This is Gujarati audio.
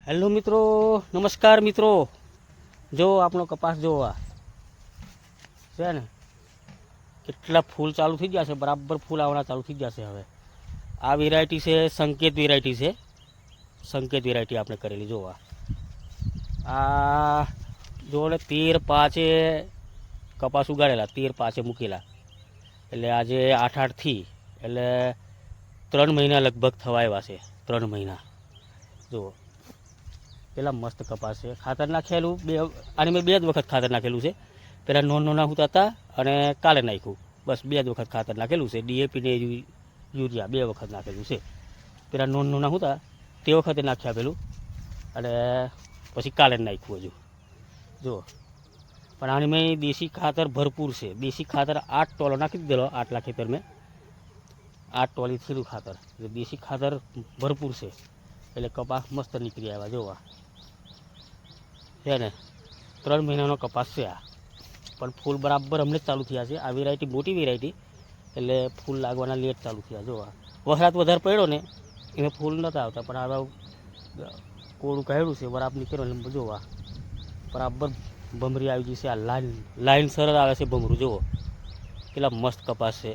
હેલો મિત્રો, નમસ્કાર મિત્રો. જો આપણો કપાસ જો આ છે ને કેટલા ફૂલ ચાલુ થઈ ગયા છે, બરાબર ફૂલ આવવાના ચાલુ થઈ જશે. હવે આ વેરાયટી છે સંકેત વેરાયટી છે. સંકેત વેરાયટી આપણે કરેલી જોવા. આ જો ને 13/5 કપાસ ઉગાડેલા, 13/5 મૂકેલા. એટલે આજે 8/8થી એટલે 3 મહિના લગભગ થવા આવ્યા છે. 3 મહિના જુઓ, પેલા મસ્ત કપાસ છે. ખાતર નાખેલું આને મેં 2 જ વખત ખાતર નાખેલું છે. પહેલાં નોના હોતા હતા અને કાલે નાખ્યું, બસ 2 જ વખત ખાતર નાખેલું છે. ડીએપી ને યુરિયા 2 વખત નાખેલું છે. પહેલાં નોના હોતા તે વખતે નાખી આપેલું અને પછી કાલે નાખ્યું હજુ જુઓ. પણ આની મેં દેશી ખાતર ભરપૂર છે. દેશી ખાતર 8 ટોલો નાખી દીધેલો. આટલા ખેતર મેં 8 ટોલી થયેલું ખાતર. એટલે દેશી ખાતર ભરપૂર છે. એટલે કપાસ મસ્ત નીકળી આવ્યા જોવા છે ને. 3 મહિનાનો કપાસ છે આ, પણ ફૂલ બરાબર હમણાં જ ચાલુ થયા છે. આ વેરાયટી મોટી વેરાયટી, એટલે ફૂલ લાગવાના લેટ ચાલુ થયા જોવા. વરસાદ વધારે પડ્યો ને એમાં ફૂલ નહોતા આવતા, પણ હવે કોળું કાઢ્યું છે, વરાપ નીકળ્યો એટલે જોવા બરાબર ભમરી આવી ગઈ છે. આ લાઈન સરળ આવે છે ભમરું જુઓ, કેટલા મસ્ત કપાસ છે.